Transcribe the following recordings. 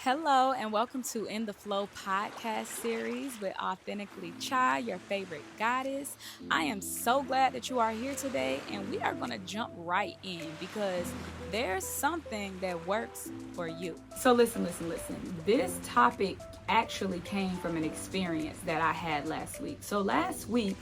Hello, and welcome to In the Flow podcast series with Authentically Chai, your favorite goddess. I am so glad that you are here today, and we are going to jump right in because there's something that works for you. So listen. This topic actually came from an experience that I had last week. So last week,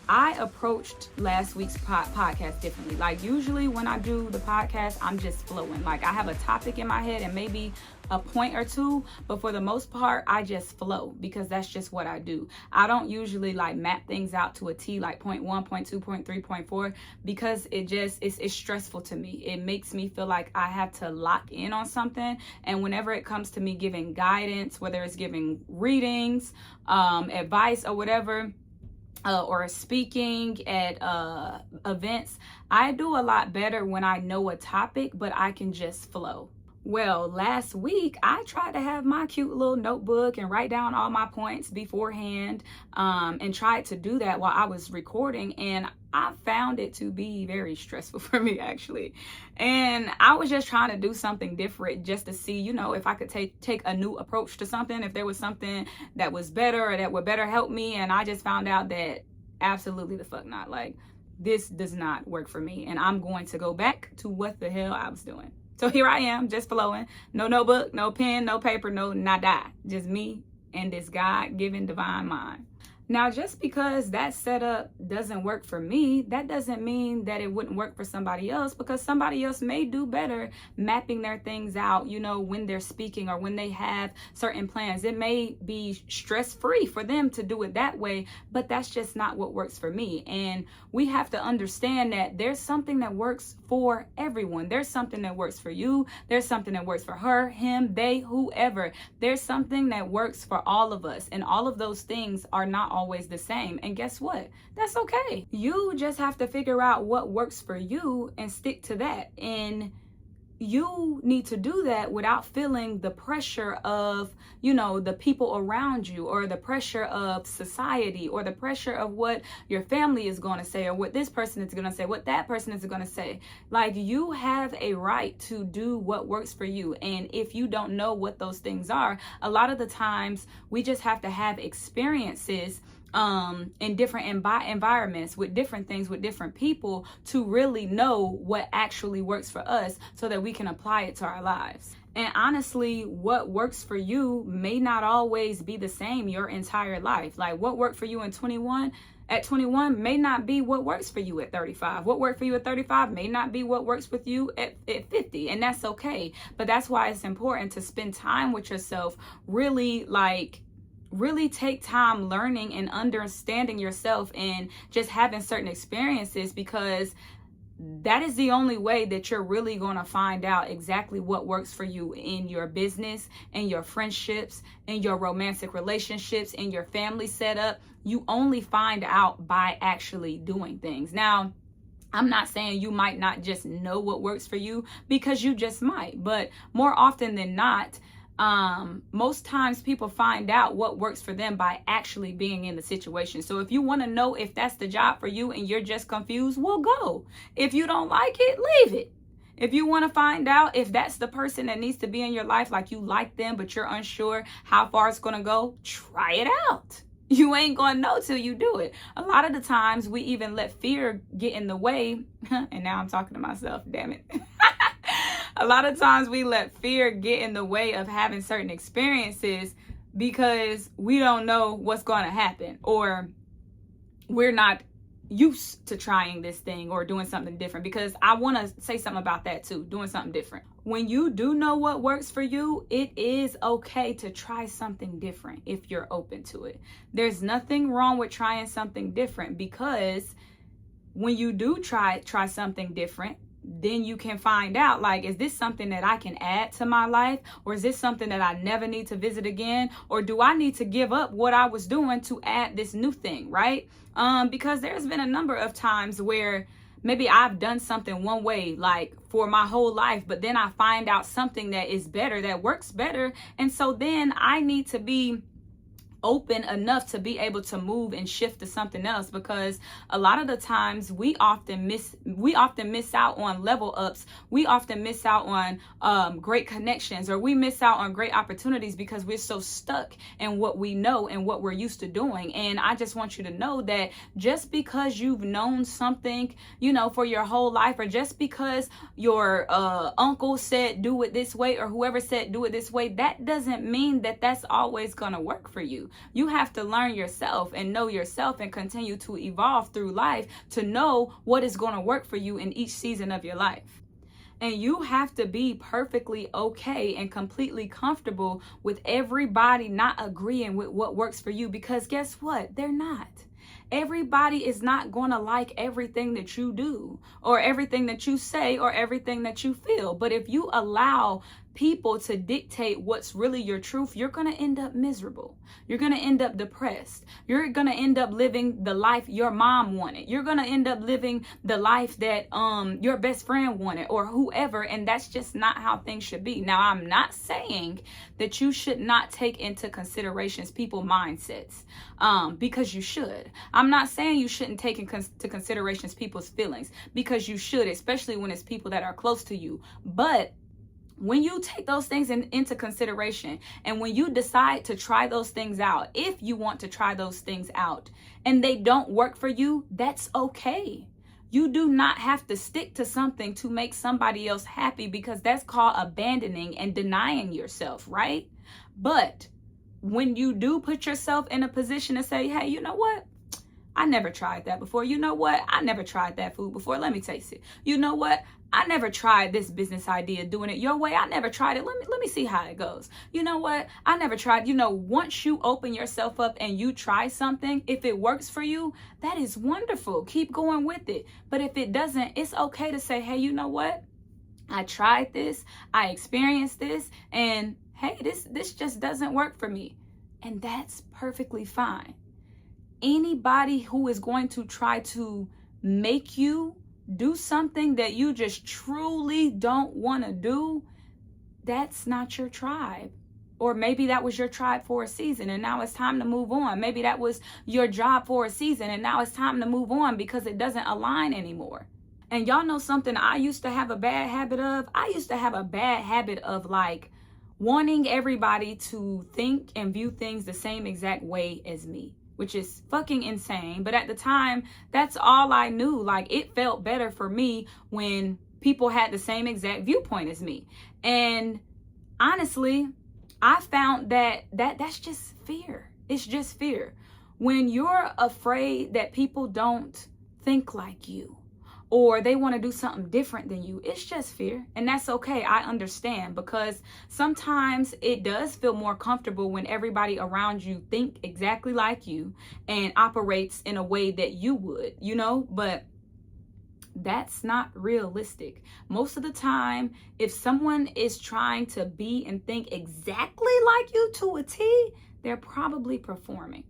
I approached last week's podcast differently. Like usually when I do the podcast, I'm just flowing. Like I have a topic in my head and maybe a point or two, but for the most part, I just flow because that's just what I do. I don't usually like map things out to a T, like point one, point two, point three, point four, because it's stressful to me. It makes me feel like I have to lock in on something. And whenever it comes to me giving guidance, whether it's giving readings, advice or whatever, or speaking at events, I do a lot better when I know a topic, but I can just flow. Well, last week I tried to have my cute little notebook and write down all my points beforehand, and tried to do that while I was recording, and I found it to be very stressful for me actually. And I was just trying to do something different just to see, if I could take a new approach to something, if there was something that was better or that would better help me. And I just found out that absolutely the fuck not. Like this does not work for me, and I'm going to go back to what the hell I was doing. So here I am, just flowing. No notebook, no pen, no paper, no nada. Just me and this God-given divine mind. Now, just because that setup doesn't work for me, that doesn't mean that it wouldn't work for somebody else, because somebody else may do better mapping their things out, when they're speaking or when they have certain plans. It may be stress-free for them to do it that way, but that's just not what works for me. And we have to understand that there's something that works for everyone. There's something that works for you. There's something that works for her, him, they, whoever. There's something that works for all of us. And all of those things are not always the same. And guess what? That's okay. You just have to figure out what works for you and stick to that. And you need to do that without feeling the pressure of, the people around you, or the pressure of society, or the pressure of what your family is going to say, or what this person is going to say, what that person is going to say. Like, you have a right to do what works for you. And if you don't know what those things are, a lot of the times we just have to have experiences in different environments with different things, with different people, to really know what actually works for us so that we can apply it to our lives. And honestly, what works for you may not always be the same your entire life. Like what worked for you at 21 may not be what works for you at 35. What worked for you at 35 may not be what works with you at 50. And that's okay. But that's why it's important to spend time with yourself, really take time learning and understanding yourself and just having certain experiences, because that is the only way that you're really going to find out exactly what works for you in your business, in your friendships, in your romantic relationships, in your family setup. You only find out by actually doing things. Now, I'm not saying you might not just know what works for you, because you just might, but more often than not, most times people find out what works for them by actually being in the situation. So if you want to know if that's the job for you and you're just confused, well, go. If you don't like it, leave it. If you want to find out if that's the person that needs to be in your life, like you like them, but you're unsure how far it's going to go, try it out. You ain't going to know till you do it. A lot of the times we even let fear get in the way. And now I'm talking to myself, damn it. A lot of times we let fear get in the way of having certain experiences because we don't know what's going to happen, or we're not used to trying this thing or doing something different. Because I want to say something about that too, doing something different. When you do know what works for you, it is okay to try something different if you're open to it. There's nothing wrong with trying something different, because when you do try something different, then you can find out, like, is this something that I can add to my life, or is this something that I never need to visit again, or do I need to give up what I was doing to add this new thing, right? Because there's been a number of times where maybe I've done something one way, like for my whole life, but then I find out something that is better, that works better, and so then I need to be open enough to be able to move and shift to something else, because a lot of the times we often miss out on level ups. We often miss out on great connections, or we miss out on great opportunities because we're so stuck in what we know and what we're used to doing. And I just want you to know that just because you've known something, for your whole life, or just because your uncle said do it this way, or whoever said do it this way, that doesn't mean that that's always going to work for you. You have to learn yourself and know yourself and continue to evolve through life to know what is going to work for you in each season of your life. And you have to be perfectly okay and completely comfortable with everybody not agreeing with what works for you, because guess what? They're not. Everybody is not going to like everything that you do, or everything that you say, or everything that you feel. But if you allow people to dictate what's really your truth, you're going to end up miserable. You're going to end up depressed. You're going to end up living the life your mom wanted. You're going to end up living the life that your best friend wanted, or whoever, and that's just not how things should be. Now, I'm not saying that you should not take into considerations people's mindsets, because you should. I'm not saying you shouldn't take into considerations people's feelings, because you should, especially when it's people that are close to you. But when you take those things into consideration, and when you decide to try those things out, if you want to try those things out and they don't work for you, that's okay. You do not have to stick to something to make somebody else happy, because that's called abandoning and denying yourself, right? But when you do put yourself in a position to say, hey, you know what? I never tried that before. You know what? I never tried that food before. Let me taste it. You know what? I never tried this business idea, doing it your way. I never tried it. Let me see how it goes. You know what? I never tried. Once you open yourself up and you try something, if it works for you, that is wonderful. Keep going with it. But if it doesn't, it's okay to say, hey, you know what? I tried this. I experienced this. And hey, this just doesn't work for me. And that's perfectly fine. Anybody who is going to try to make you do something that you just truly don't want to do, that's not your tribe. Or maybe that was your tribe for a season and now it's time to move on. Maybe that was your job for a season and now it's time to move on because it doesn't align anymore. And y'all know something I used to have a bad habit of? I used to have a bad habit of wanting everybody to think and view things the same exact way as me, which is fucking insane. But at the time, that's all I knew. It felt better for me when people had the same exact viewpoint as me. And honestly, I found that's just fear. It's just fear. When you're afraid that people don't think like you, or they want to do something different than you, it's just fear. And that's okay. I understand, because sometimes it does feel more comfortable when everybody around you think exactly like you and operates in a way that you would, but that's not realistic. Most of the time, if someone is trying to be and think exactly like you to a T, they're probably performing,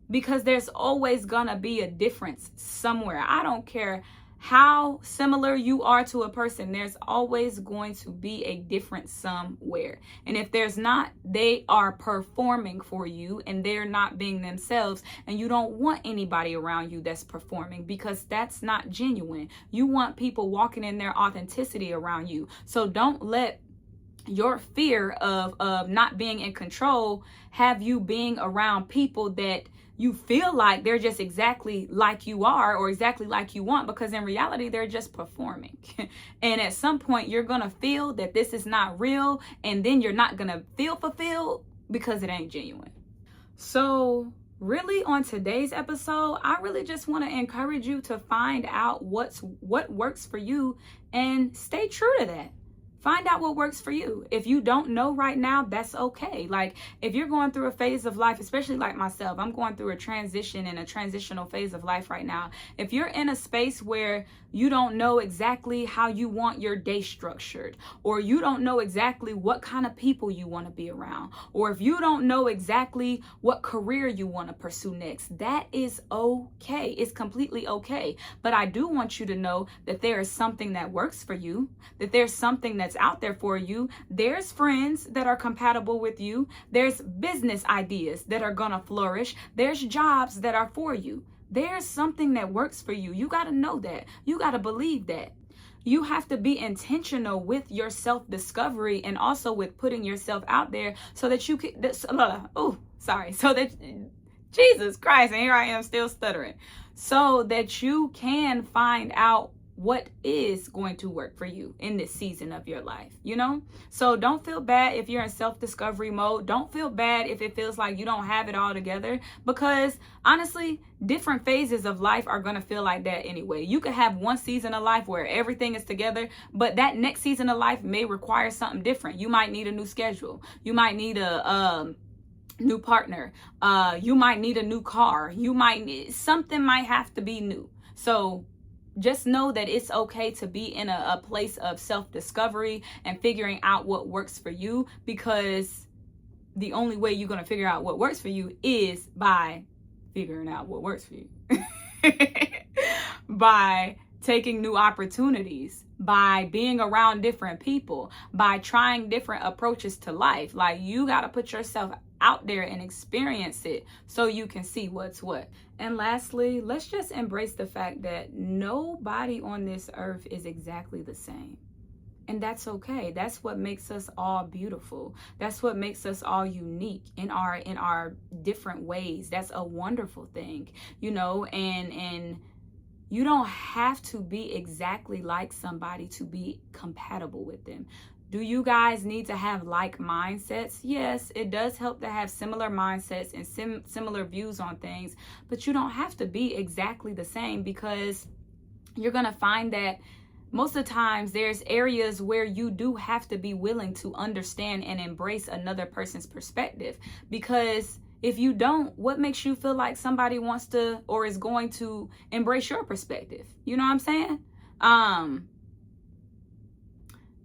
because there's always gonna be a difference somewhere. I don't care how similar you are to a person, there's always going to be a difference somewhere. And if there's not, they are performing for you and they're not being themselves. And you don't want anybody around you that's performing, because that's not genuine. You want people walking in their authenticity around you. So don't let your fear of not being in control have you being around people that you feel like they're just exactly like you are or exactly like you want, because in reality, they're just performing. And at some point, you're going to feel that this is not real, and then you're not going to feel fulfilled because it ain't genuine. So really, on today's episode, I really just want to encourage you to find out what works for you and stay true to that. Find out what works for you. If you don't know right now, that's okay. If you're going through a phase of life, especially like myself, I'm going through a transition and a transitional phase of life right now. If you're in a space where you don't know exactly how you want your day structured, or you don't know exactly what kind of people you want to be around, or if you don't know exactly what career you want to pursue next, that is okay. It's completely okay. But I do want you to know that there is something that works for you, that there's something that's what's out there for you. There's friends that are compatible with you. There's business ideas that are gonna flourish. There's jobs that are for you. There's something that works for you. You got to know that. You got to believe that. You have to be intentional with your self-discovery and also with putting yourself out there so that you can, so that, Jesus Christ, and here I am still stuttering, so that you can find out what is going to work for you in this season of your life, you know? So don't feel bad if you're in self-discovery mode. Don't feel bad if it feels like you don't have it all together, because honestly, different phases of life are going to feel like that anyway. You could have one season of life where everything is together, but that next season of life may require something different. You might need a new schedule. You might need a new partner. You might need a new car. Something might have to be new. So just know that it's okay to be in a place of self-discovery and figuring out what works for you, because the only way you're going to figure out what works for you is by figuring out what works for you. By taking new opportunities, by being around different people, by trying different approaches to life. Like, you got to put yourself out there and experience it so you can see what's what. And lastly, let's just embrace the fact that nobody on this earth is exactly the same. And that's okay. That's what makes us all beautiful. That's what makes us all unique in our different ways. That's a wonderful thing, you know, and you don't have to be exactly like somebody to be compatible with them. Do you guys need to have like mindsets? Yes, it does help to have similar mindsets and similar views on things, but you don't have to be exactly the same, because you're going to find that most of the times there's areas where you do have to be willing to understand and embrace another person's perspective. Because if you don't, what makes you feel like somebody wants to or is going to embrace your perspective? You know what I'm saying?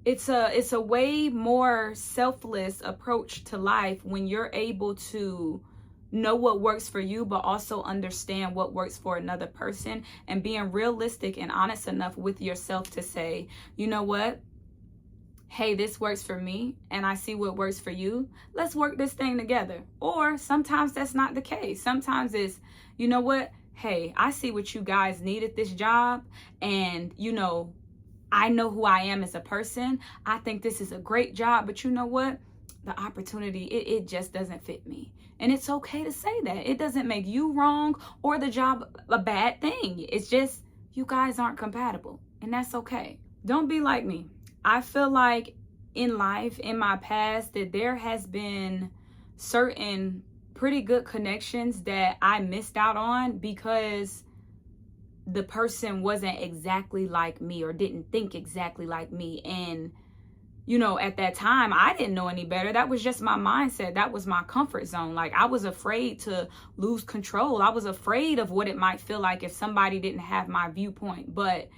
It's a way more selfless approach to life when you're able to know what works for you, but also understand what works for another person, and being realistic and honest enough with yourself to say, you know what? Hey, this works for me and I see what works for you. Let's work this thing together. Or sometimes that's not the case. Sometimes it's, you know what? Hey, I see what you guys need at this job, and you know, I know who I am as a person. I think this is a great job, but you know what? The opportunity, it just doesn't fit me. And it's okay to say that. It doesn't make you wrong or the job a bad thing. It's just you guys aren't compatible, and that's okay. Don't be like me. I feel like in life, in my past, that there has been certain pretty good connections that I missed out on because the person wasn't exactly like me or didn't think exactly like me. And, you know, at that time, I didn't know any better. That was just my mindset. That was my comfort zone. Like, I was afraid to lose control. I was afraid of what it might feel like if somebody didn't have my viewpoint. But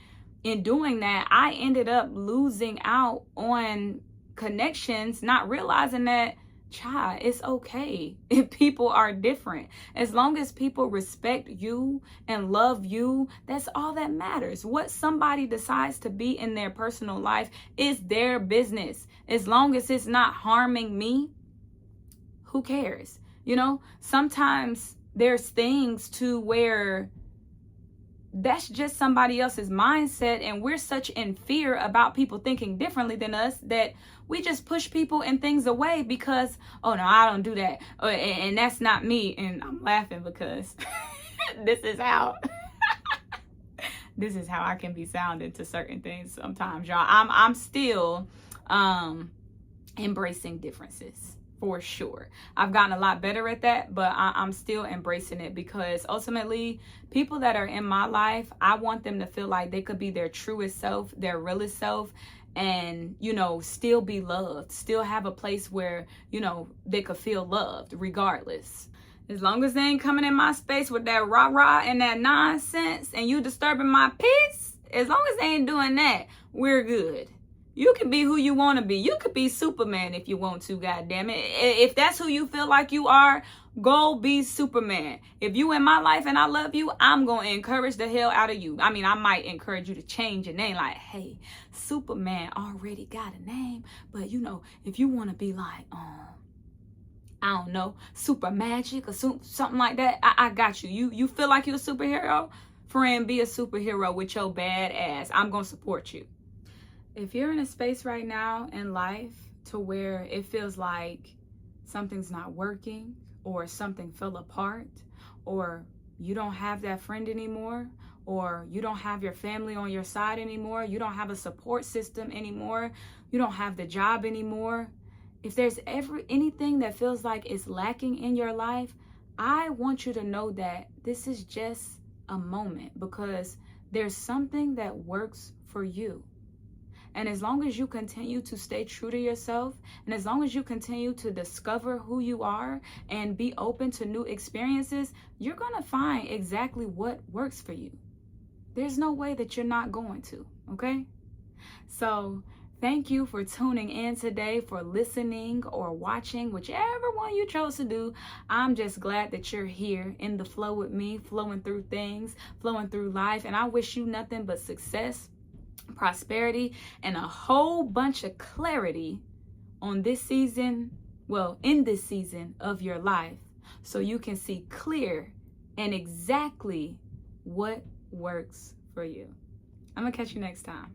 in doing that, I ended up losing out on connections, not realizing that, child, it's okay if people are different. As long as people respect you and love you, that's all that matters. What somebody decides to be in their personal life is their business. As long as it's not harming me, who cares? You know, sometimes there's things to where that's just somebody else's mindset, and we're such in fear about people thinking differently than us that we just push people and things away because, oh no, I don't do that, and that's not me. And I'm laughing because this is how I can be sounding to certain things sometimes, y'all. I'm still embracing differences. For sure. I've gotten a lot better at that, but I'm still embracing it, because ultimately people that are in my life, I want them to feel like they could be their truest self, their realest self, and, you know, still be loved, still have a place where, you know, they could feel loved regardless. As long as they ain't coming in my space with that rah-rah and that nonsense and you disturbing my peace, as long as they ain't doing that, we're good. You can be who you want to be. You could be Superman if you want to, goddamn it. If that's who you feel like you are, go be Superman. If you in my life and I love you, I'm going to encourage the hell out of you. I mean, I might encourage you to change your name. Like, hey, Superman already got a name. But, you know, if you want to be like, I don't know, super magic or something like that, I got you. You feel like you're a superhero? Friend, be a superhero with your bad ass. I'm going to support you. If you're in a space right now in life to where it feels like something's not working or something fell apart or you don't have that friend anymore or you don't have your family on your side anymore, you don't have a support system anymore, you don't have the job anymore, if there's anything that feels like it's lacking in your life, I want you to know that this is just a moment because there's something that works for you. And as long as you continue to stay true to yourself, and as long as you continue to discover who you are and be open to new experiences, you're going to find exactly what works for you. There's no way that you're not going to, okay? So thank you for tuning in today, for listening or watching, whichever one you chose to do. I'm just glad that you're here in the flow with me, flowing through things, flowing through life. And I wish you nothing but success, prosperity, and a whole bunch of clarity on this season, in this season of your life, so you can see clear and exactly what works for you. I'm gonna catch you next time.